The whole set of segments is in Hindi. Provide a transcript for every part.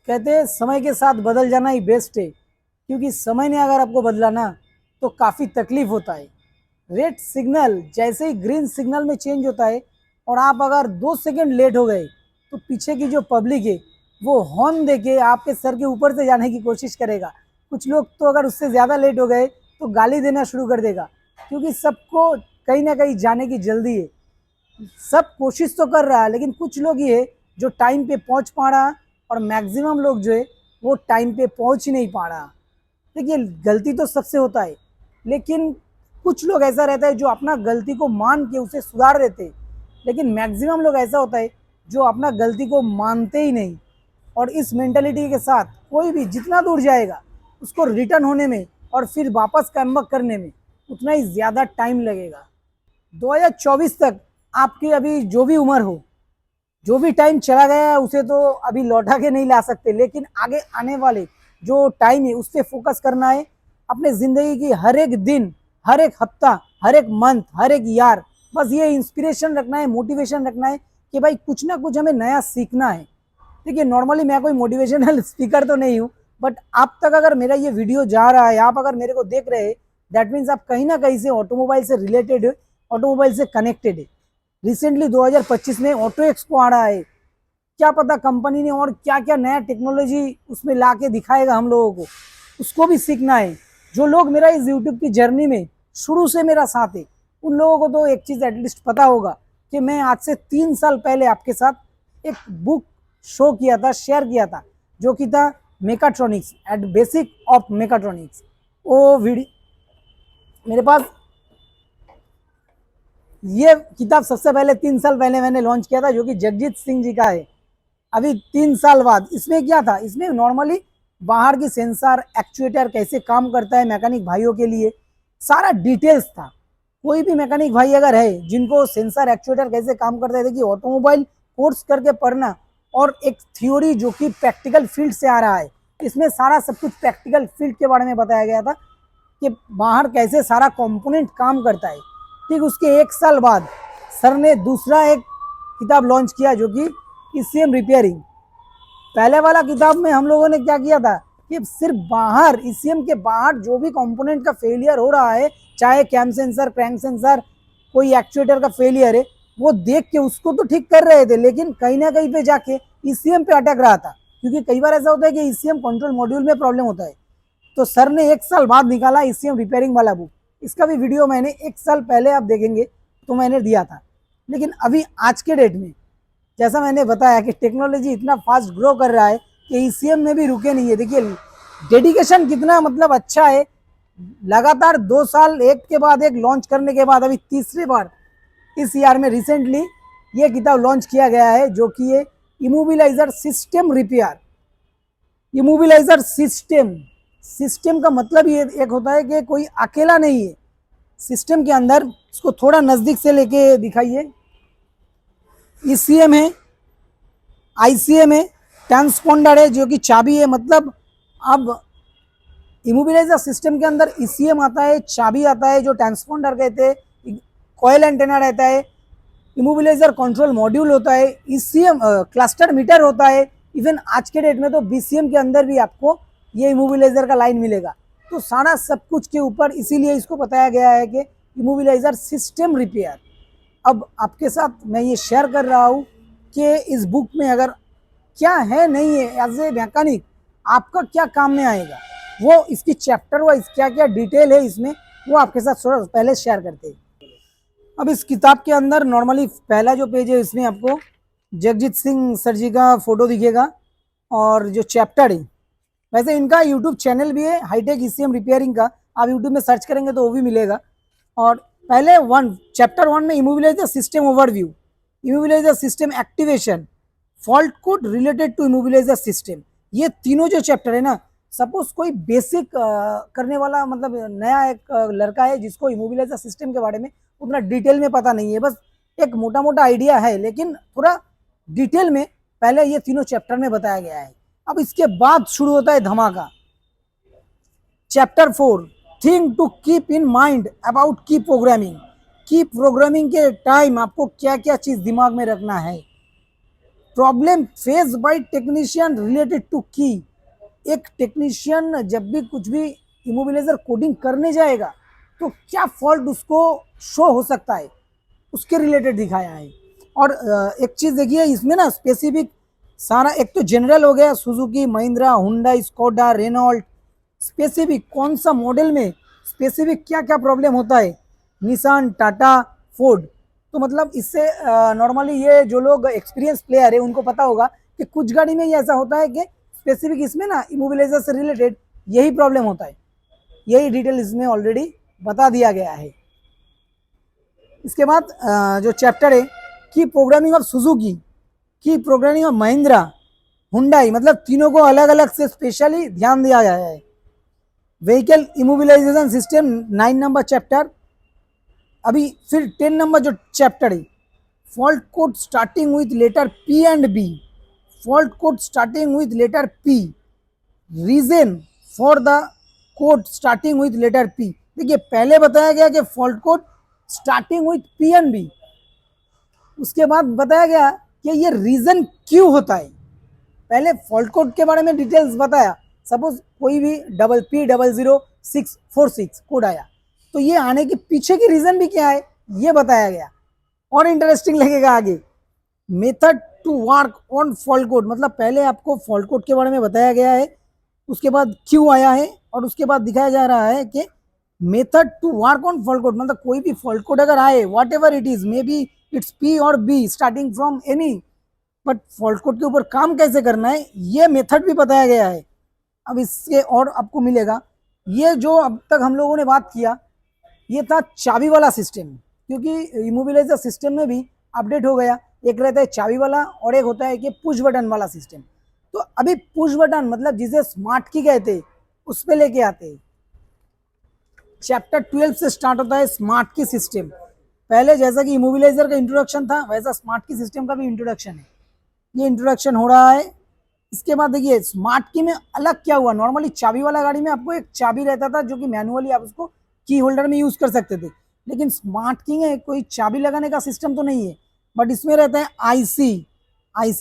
कहते हैं समय के साथ बदल जाना ही बेस्ट है, क्योंकि समय ने अगर आपको बदला ना तो काफ़ी तकलीफ होता है। रेड सिग्नल जैसे ही ग्रीन सिग्नल में चेंज होता है और आप अगर 2 सेकंड लेट हो गए तो पीछे की जो पब्लिक है वो हॉर्न देके आपके सर के ऊपर से जाने की कोशिश करेगा। कुछ लोग तो अगर उससे ज़्यादा लेट हो गए तो गाली देना शुरू कर देगा, क्योंकि सबको कहीं ना कहीं जाने की जल्दी है। सब कोशिश तो कर रहा है, लेकिन कुछ लोग ही है जो टाइम पे पहुंच पा रहा, और मैक्सिमम लोग जो है वो टाइम पे पहुंच ही नहीं पा रहा। देखिए, गलती तो सबसे होता है, लेकिन कुछ लोग ऐसा रहता है जो अपना गलती को मान के उसे सुधार देते, लेकिन मैक्सिमम लोग ऐसा होता है जो अपना गलती को मानते ही नहीं। और इस मेंटालिटी के साथ कोई भी जितना दूर जाएगा उसको रिटर्न होने में और फिर वापस कम बैक करने में उतना ही ज़्यादा टाइम लगेगा। 2024 तक आपकी अभी जो भी उम्र हो, जो भी टाइम चला गया है उसे तो अभी लौटा के नहीं ला सकते, लेकिन आगे आने वाले जो टाइम है उस पर फोकस करना है। अपने ज़िंदगी की हर एक दिन, हर एक हफ्ता, हर एक मंथ, हर एक ईयर, बस ये इंस्पिरेशन रखना है, मोटिवेशन रखना है कि भाई कुछ ना कुछ हमें नया सीखना है। देखिए, नॉर्मली मैं कोई मोटिवेशनल स्पीकर तो नहीं हूँ, बट आप तक अगर मेरा ये वीडियो जा रहा है, आप अगर मेरे को देख रहे हैं, दैट मीन्स आप कहीं ना कहीं से ऑटोमोबाइल से रिलेटेड है, ऑटोमोबाइल से कनेक्टेड है। रिसेंटली 2025 में ऑटो एक्सपो आ रहा है, क्या पता कंपनी ने और क्या क्या नया टेक्नोलॉजी उसमें ला के दिखाएगा हम लोगों को, उसको भी सीखना है। जो लोग मेरा इस यूट्यूब की जर्नी में शुरू से मेरा साथ है, उन लोगों को तो एक चीज़ एटलीस्ट पता होगा कि मैं आज से 3 साल पहले आपके साथ एक बुक शो किया था, शेयर किया था, जो कि था mechatronics at basic of mechatronics. वो वीडियो मेरे पास, ये किताब सबसे पहले 3 साल पहले मैंने लॉन्च किया था, जो कि जगजीत सिंह जी का है। अभी 3 साल बाद इसमें क्या था, इसमें नॉर्मली बाहर की सेंसर एक्चुएटर कैसे काम करता है मैकेनिक भाइयों के लिए सारा डिटेल्स था। कोई भी मैकेनिक भाई अगर है जिनको सेंसर एक्चुएटर कैसे काम करता है, देखिए ऑटोमोबाइल कोर्स करके पढ़ना और एक थ्योरी जो कि प्रैक्टिकल फील्ड से आ रहा है, इसमें सारा सब कुछ प्रैक्टिकल फील्ड के बारे में बताया गया था कि बाहर कैसे सारा कंपोनेंट काम करता है। ठीक उसके 1 साल बाद सर ने दूसरा एक किताब लॉन्च किया, जो कि ईसीएम रिपेयरिंग। पहले वाला किताब में हम लोगों ने क्या किया था कि सिर्फ बाहर ईसीएम के बाहर जो भी कंपोनेंट का फेलियर हो रहा है, चाहे कैम सेंसर, क्रैंक सेंसर, कोई एक्चुएटर का फेलियर है, वो देख के उसको तो ठीक कर रहे थे, लेकिन कहीं ना कहीं पे जाके ईसीएम पे अटक रहा था, क्योंकि कई बार ऐसा होता है कि ईसीएम कंट्रोल मॉड्यूल में प्रॉब्लम होता है। तो सर ने 1 साल बाद निकाला ईसीएम रिपेयरिंग वाला बुक। इसका भी वीडियो मैंने 1 साल पहले आप देखेंगे तो मैंने दिया था। लेकिन अभी आज के डेट में जैसा मैंने बताया कि टेक्नोलॉजी इतना फास्ट ग्रो कर रहा है कि ईसीएम में भी रुके नहीं है। देखिए डेडिकेशन कितना मतलब अच्छा है, लगातार 2 साल एक के बाद एक लॉन्च करने के बाद अभी तीसरी बार इस ईयर में रिसेंटली ये किताब लॉन्च किया गया है, जो कि ये immobiliser system repair. Immobiliser system, system का मतलब ये एक होता है कि कोई अकेला नहीं है सिस्टम के अंदर। इसको थोड़ा नज़दीक से लेके दिखाइए। ईसीएम है, आईसीएम है, ट्रांसपोंडर है जो कि चाबी है। मतलब अब इमोबिलाइजर सिस्टम के अंदर ईसीएम आता है, चाबी आता है जो ट्रांसपोंडर कहते हैं, कॉयल एंटेना रहता है, इमोबिलाइजर कंट्रोल मॉड्यूल होता है, ईसीएम क्लस्टर मीटर होता है। इवन आज के डेट में तो बीसीएम के अंदर भी आपको ये इमोबिलाइजर का लाइन मिलेगा। तो सारा सब कुछ के ऊपर इसीलिए इसको बताया गया है कि इमोबिलाइजर सिस्टम रिपेयर। अब आपके साथ मैं ये शेयर कर रहा हूँ कि इस बुक में अगर क्या है नहीं है, एज ए मैकेनिक आपका क्या काम में आएगा, वो इसकी चैप्टर वाइज क्या क्या डिटेल है इसमें, वो आपके साथ थोड़ा पहले शेयर करते हैं। अब इस किताब के अंदर नॉर्मली पहला जो पेज है इसमें आपको जगजीत सिंह सर जी का फोटो दिखेगा, और जो चैप्टर है, वैसे इनका यूट्यूब चैनल भी है हाईटेक ईसीएम रिपेयरिंग का, आप यूट्यूब में सर्च करेंगे तो वो भी मिलेगा। और पहले चैप्टर 1 में immobiliser system overview, immobiliser system activation, fault code related to immobiliser system, ये तीनों जो चैप्टर है ना, सपोज कोई बेसिक करने वाला मतलब नया एक लड़का है जिसको इमोबिलाइजर सिस्टम के बारे में उतना डिटेल में पता नहीं है, बस एक मोटा मोटा आइडिया है, लेकिन थोड़ा डिटेल में पहले ये तीनों चैप्टर में बताया गया है। अब इसके बाद शुरू होता है धमाका। Chapter 4, thing to keep in mind about key programming. Key programming के टाइम आपको क्या क्या चीज़ दिमाग में रखना है। Problem face by technician related to key. एक टेक्नीशियन जब भी कुछ भी इमोबिलाइजर कोडिंग करने जाएगा तो क्या फॉल्ट उसको शो हो सकता है, उसके रिलेटेड दिखाया है। और एक चीज देखिए इसमें ना स्पेसिफिक सारा, एक तो जनरल हो गया सुजुकी, महिंद्रा, हुंडा, स्कोडा, रेनॉल्ट, स्पेसिफिक कौन सा मॉडल में स्पेसिफिक क्या क्या प्रॉब्लम होता है, निसान, टाटा, फोर्ड। तो मतलब इससे नॉर्मली ये जो लोग एक्सपीरियंस प्लेयर है उनको पता होगा कि कुछ गाड़ी में ये ऐसा होता है कि स्पेसिफिक इसमें ना इमोबिलाइजर से रिलेटेड यही प्रॉब्लम होता है। यही डिटेल इसमें ऑलरेडी बता दिया गया है। इसके बाद जो चैप्टर है की प्रोग्रामिंग ऑफ सुजुकी, की प्रोग्रामिंग ऑफ महिंद्रा, हुंडई, मतलब तीनों को अलग अलग से स्पेशली ध्यान दिया गया है। Vehicle immobilisation system 9 number chapter. अभी फिर 10 नंबर जो चैप्टर है fault code starting with letter P and B, fault code starting with letter P, reason for the code starting with letter P. देखिए पहले बताया गया कि fault code starting with P and B, उसके बाद बताया गया कि ये रीजन क्यों होता है। पहले फॉल्ट कोड के बारे में डिटेल्स बताया, सपोज कोई भी PP000646 कोड आया तो ये आने के पीछे की रीजन भी क्या है ये बताया गया। और इंटरेस्टिंग लगेगा आगे, method to work on fault code, मतलब पहले आपको फॉल्ट कोड के बारे में बताया गया है, उसके बाद क्यों आया है, और उसके बाद दिखाया जा रहा है कि method to work on fault code, मतलब कोई भी फॉल्ट कोड अगर आए whatever it is, maybe it's P और B starting from any, but fault code के ऊपर काम कैसे करना है ये मेथड भी बताया गया है। अब इससे और आपको मिलेगा, ये जो अब तक हम लोगों ने बात किया ये था चाबी वाला सिस्टम, क्योंकि इमोबिलाइजर सिस्टम में भी अपडेट हो गया, एक रहता है चाबी वाला और एक होता है कि पुश बटन वाला सिस्टम। तो अभी पुश बटन मतलब जिसे स्मार्ट की कहते उस पर लेके आते हैं। चैप्टर 12 से स्टार्ट होता है स्मार्ट की सिस्टम। पहले जैसा कि इमोबिलाइजर का इंट्रोडक्शन था वैसा स्मार्ट की सिस्टम का भी इंट्रोडक्शन है, ये इंट्रोडक्शन हो रहा है। इसके बाद देखिए स्मार्ट की में अलग क्या हुआ, नॉर्मली चाबी वाला गाड़ी में आपको एक चाबी रहता था जो कि मैनुअली आप उसको की होल्डर में यूज कर सकते थे, लेकिन स्मार्ट की में कोई चाबी लगाने का सिस्टम तो नहीं है, बट इसमें रहता है IC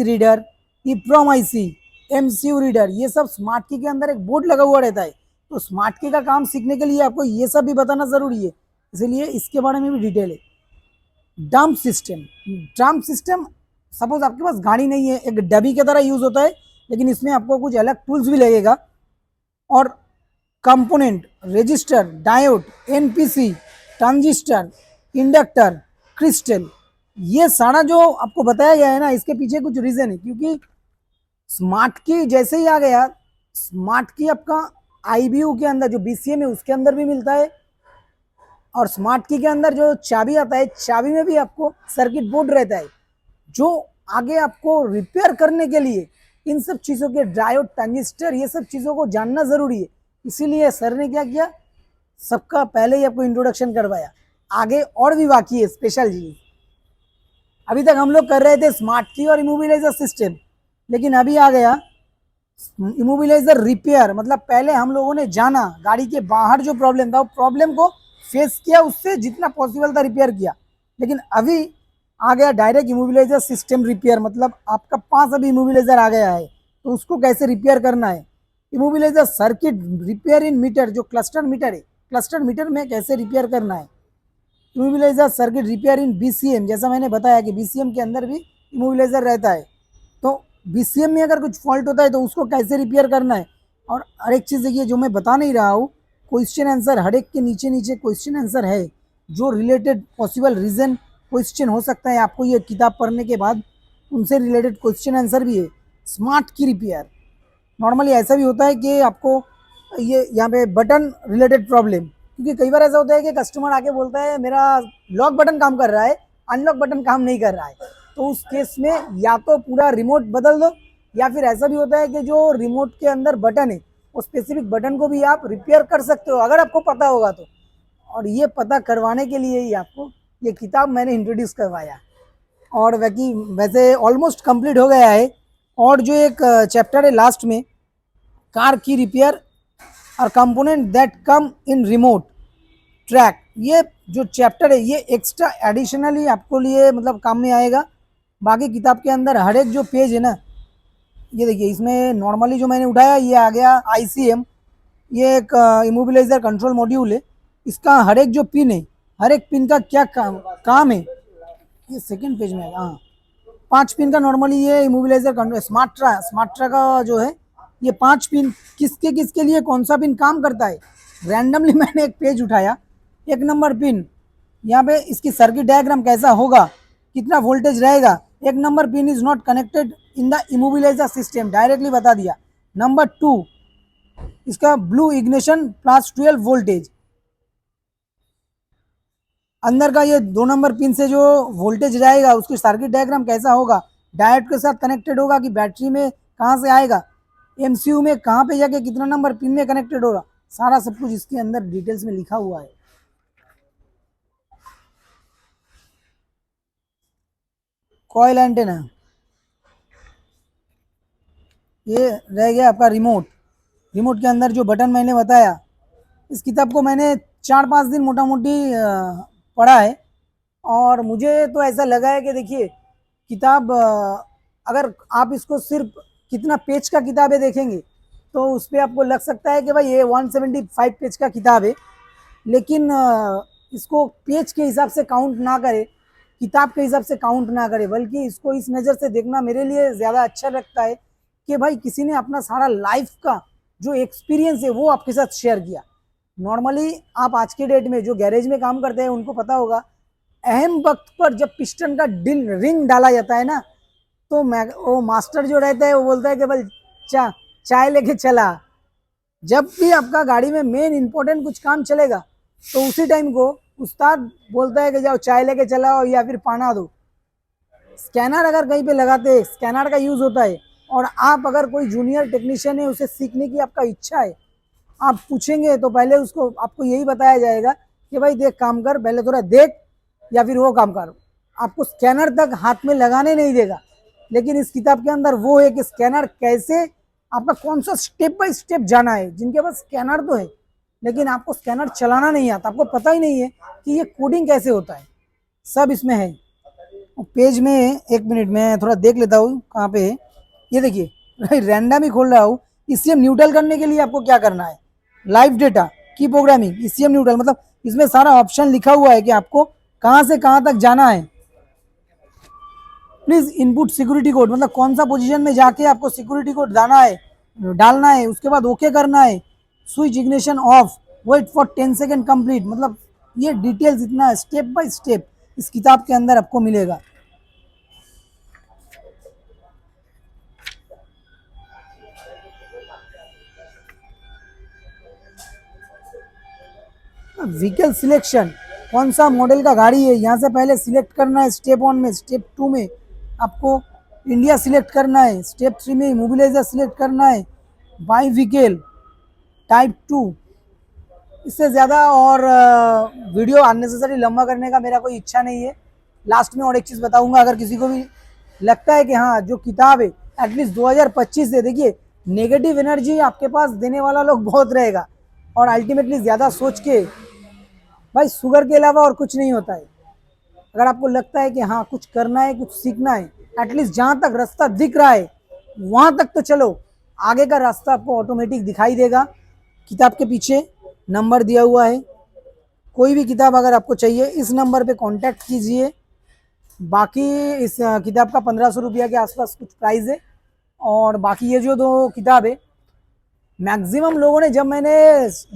reader, EPROM IC, MCU reader, ये सब स्मार्ट की के अंदर एक बोर्ड लगा हुआ रहता है। तो स्मार्ट की का काम सीखने के लिए आपको ये सब भी बताना जरूरी है, इसलिए इसके बारे में भी डिटेल है। Dump system, dump system suppose आपके पास गाड़ी नहीं है, एक डबी की तरह यूज होता है, लेकिन इसमें आपको कुछ अलग टूल्स भी लगेगा। और component, register, diode, NPC, transistor, inductor, crystal, ये सारा जो आपको बताया गया है ना इसके पीछे कुछ रीजन है, क्योंकि स्मार्ट की जैसे ही आ गया, स्मार्ट की आपका आईबीयू के अंदर जो बीसीएम है उसके अंदर भी मिलता है, और स्मार्ट की के अंदर जो चाबी आता है चाबी में भी आपको सर्किट बोर्ड रहता है, जो आगे आपको रिपेयर करने के लिए इन सब चीज़ों के डायोड, ट्रांजिस्टर, ये सब चीज़ों को जानना ज़रूरी है। इसीलिए सर ने क्या किया, सबका पहले ही आपको इंट्रोडक्शन करवाया, आगे और भी बाकी है स्पेशल चीज। अभी तक हम लोग कर रहे थे स्मार्ट की और इमोबिलाइजर सिस्टम, लेकिन अभी आ गया इमोबिलाइजर रिपेयर, मतलब पहले हम लोगों ने जाना गाड़ी के बाहर जो प्रॉब्लम था वो प्रॉब्लम को फेस किया, उससे जितना पॉसिबल था रिपेयर किया, लेकिन अभी आ गया डायरेक्ट इमोबिलाइजर सिस्टम रिपेयर, मतलब आपका पास अभी इमोबिलाइजर आ गया है तो उसको कैसे रिपेयर करना है। Immobiliser circuit repair in meter, जो क्लस्टर मीटर है, क्लस्टर मीटर में कैसे रिपेयर करना है। Immobiliser circuit repair in BCM, जैसा मैंने बताया कि बीसीएम के अंदर भी इमोबिलाइजर रहता है, तो बीसीएम में अगर कुछ फॉल्ट होता है तो उसको कैसे रिपेयर करना है। और हर एक चीज़ देखिए जो मैं बता नहीं रहा हूँ, क्वेश्चन आंसर हर एक के नीचे नीचे क्वेश्चन आंसर है, जो रिलेटेड पॉसिबल रीजन क्वेश्चन हो सकता है आपको ये किताब पढ़ने के बाद, उनसे रिलेटेड क्वेश्चन आंसर भी है। स्मार्ट की रिपेयर नॉर्मली ऐसा भी होता है कि आपको ये यहाँ पे बटन रिलेटेड प्रॉब्लम, क्योंकि कई बार ऐसा होता है कि कस्टमर आके बोलता है मेरा लॉक बटन काम कर रहा है, अनलॉक बटन काम नहीं कर रहा है, तो उस केस में या तो पूरा रिमोट बदल दो, या फिर ऐसा भी होता है कि जो रिमोट के अंदर बटन है वो स्पेसिफिक बटन को भी आप रिपेयर कर सकते हो अगर आपको पता होगा तो। और ये पता करवाने के लिए ही आपको ये किताब मैंने इंट्रोड्यूस करवाया, और वैसे ऑलमोस्ट कंप्लीट हो गया है। और जो एक चैप्टर है लास्ट में, कार की रिपेयर और component that come in remote track, ये जो चैप्टर है ये एक्स्ट्रा एडिशनली आपको लिए मतलब काम में आएगा, बाकी किताब के अंदर हर एक जो पेज है ना, ये देखिए इसमें नॉर्मली जो मैंने उठाया ये आ गया ICM, ये एक इमोबिलाइजर कंट्रोल मॉड्यूल है। इसका हर एक जो पिन है, हर एक पिन का क्या काम है, ये सेकंड पेज में है। हाँ, 5 पिन का नॉर्मली ये इमोबिलाइजर कंट्रोल स्मार्ट्रा का जो है, ये 5 पिन किसके किसके लिए कौन सा पिन काम करता है। रैंडमली मैंने एक पेज उठाया, 1 नंबर पिन, यहाँ पे इसकी सर्किट डायग्राम कैसा होगा, कितना वोल्टेज रहेगा। 1 number pin is not connected in the immobiliser system, directly बता दिया। नंबर 2, इसका ब्लू इग्निशन +12 वोल्टेज। अंदर का ये 2 नंबर पिन से जो वोल्टेज जाएगा उसकी सर्किट डायग्राम कैसा होगा, डायोड के साथ कनेक्टेड होगा कि बैटरी में कहाँ से आएगा, MCU में कहाँ पे जाके कितना नंबर पिन में कनेक्टेड होगा, सारा सब कुछ इसके अंदर डिटेल्स में लिखा हुआ है। कॉइल एंटेना, ये रह गया आपका रिमोट। रिमोट के अंदर जो बटन मैंने बताया, इस किताब को मैंने 4-5 दिन मोटा मोटी पढ़ा है, और मुझे तो ऐसा लगा है कि देखिए किताब अगर आप इसको सिर्फ कितना पेज का किताब है देखेंगे तो उस पर आपको लग सकता है कि भाई ये 175 पेज का किताब है, लेकिन इसको पेज के हिसाब से काउंट ना करे, किताब के हिसाब से काउंट ना करे, बल्कि इसको इस नज़र से देखना मेरे लिए ज़्यादा अच्छा लगता है कि भाई किसी ने अपना सारा लाइफ का जो एक्सपीरियंस है वो आपके साथ शेयर किया। नॉर्मली आप आज के डेट में जो गैरेज में काम करते हैं उनको पता होगा, अहम वक्त पर जब पिस्टन का रिंग डाला जाता है ना, तो वो मास्टर जो रहता है वो बोलता है कि भाई चाय लेके चला। जब भी आपका गाड़ी में मेन इंपॉर्टेंट कुछ काम चलेगा तो उसी टाइम को उस्ताद बोलता है कि जाओ चाय लेके चलाओ या फिर पाना दो। स्कैनर अगर कहीं पे लगाते, स्कैनर का यूज़ होता है, और आप अगर कोई जूनियर टेक्नीशियन है, उसे सीखने की आपका इच्छा है, आप पूछेंगे तो पहले उसको आपको यही बताया जाएगा कि भाई देख काम कर, पहले थोड़ा देख या फिर वो काम कर। आपको स्कैनर तक हाथ में लगाने नहीं देगा। लेकिन इस किताब के अंदर वो है कि स्कैनर कैसे, आपका कौन सा स्टेप बाय स्टेप जाना है। जिनके पास स्कैनर तो है लेकिन आपको स्कैनर चलाना नहीं आता, आपको पता ही नहीं है कि ये कोडिंग कैसे होता है, सब इसमें है। पेज में 1 मिनट में थोड़ा देख लेता हूँ कहाँ पे है। ये देखिए रैंडम ही खोल रहा हूँ। ECM न्यूट्रल करने के लिए आपको क्या करना है, लाइव डेटा की प्रोग्रामिंग ECM न्यूट्रल, मतलब इसमें सारा ऑप्शन लिखा हुआ है कि आपको कहाँ से कहाँ तक जाना है। प्लीज इनपुट सिक्योरिटी कोड, मतलब कौन सा पोजीशन में जाके आपको सिक्योरिटी कोड डालना है, उसके बाद ओके करना है। Switch ignition off, wait for 10 second complete, मतलब ये डिटेल्स इतना स्टेप बाय स्टेप इस किताब के अंदर आपको मिलेगा। व्हीकल सिलेक्शन, कौन सा मॉडल का गाड़ी है यहाँ से पहले सिलेक्ट करना है। स्टेप 1 में, स्टेप 2 में आपको इंडिया सिलेक्ट करना है, स्टेप 3 में इमोबिलाइजर सिलेक्ट करना है, बाई व्हीकल, टाइप 2। इससे ज़्यादा और वीडियो अननेसेसरी लंबा करने का मेरा कोई इच्छा नहीं है। लास्ट में और एक चीज़ बताऊंगा, अगर किसी को भी लगता है कि हाँ जो किताब है एटलीस्ट 2025 से, देखिए नेगेटिव एनर्जी आपके पास देने वाला लोग बहुत रहेगा, और अल्टीमेटली ज़्यादा सोच के, भाई शुगर के अलावा और कुछ नहीं होता है। अगर आपको लगता है कि हाँ कुछ करना है, कुछ सीखना है, एटलीस्ट जहाँ तक रास्ता दिख रहा है वहाँ तक तो चलो, आगे का रास्ता आपको ऑटोमेटिक दिखाई देगा। किताब के पीछे नंबर दिया हुआ है, कोई भी किताब अगर आपको चाहिए इस नंबर पे कांटेक्ट कीजिए। बाकी इस किताब का 1500 रुपया के आसपास कुछ प्राइस है, और बाकी ये जो 2 किताब है, मैक्सिमम लोगों ने, जब मैंने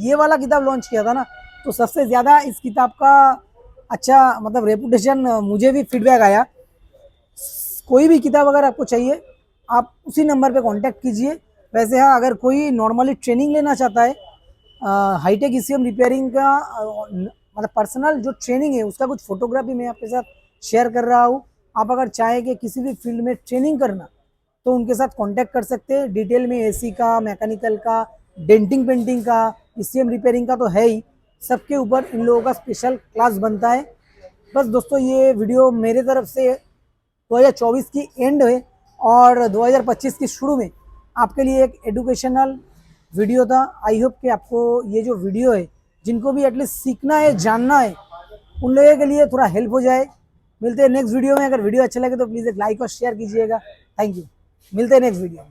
ये वाला किताब लॉन्च किया था ना, तो सबसे ज़्यादा इस किताब का अच्छा मतलब रेपुटेशन, मुझे भी फीडबैक आया। कोई भी किताब अगर आपको चाहिए आप उसी नंबर पे कांटेक्ट कीजिए। वैसे हाँ, अगर कोई नॉर्मली ट्रेनिंग लेना चाहता है हाईटेक ECM रिपेयरिंग का, मतलब पर्सनल जो ट्रेनिंग है उसका कुछ फोटोग्राफी मैं आपके साथ शेयर कर रहा हूँ। आप अगर चाहें कि किसी भी फील्ड में ट्रेनिंग करना तो उनके साथ कांटेक्ट कर सकते हैं। डिटेल में AC का, मैकेनिकल का, डेंटिंग पेंटिंग का, ECM रिपेयरिंग का तो है ही, सबके ऊपर इन लोगों का स्पेशल क्लास बनता है। बस दोस्तों, ये वीडियो मेरे तरफ से 2024 की एंड है और 2025 की शुरू में आपके लिए एक एजुकेशनल वीडियो था। आई होप कि आपको ये जो वीडियो है, जिनको भी एटलीस्ट सीखना है, जानना है, उन लोगों के लिए थोड़ा हेल्प हो जाए। मिलते हैं नेक्स्ट वीडियो में। अगर वीडियो अच्छा लगे तो प्लीज एक लाइक और शेयर कीजिएगा। थैंक यू, मिलते हैं नेक्स्ट वीडियो में।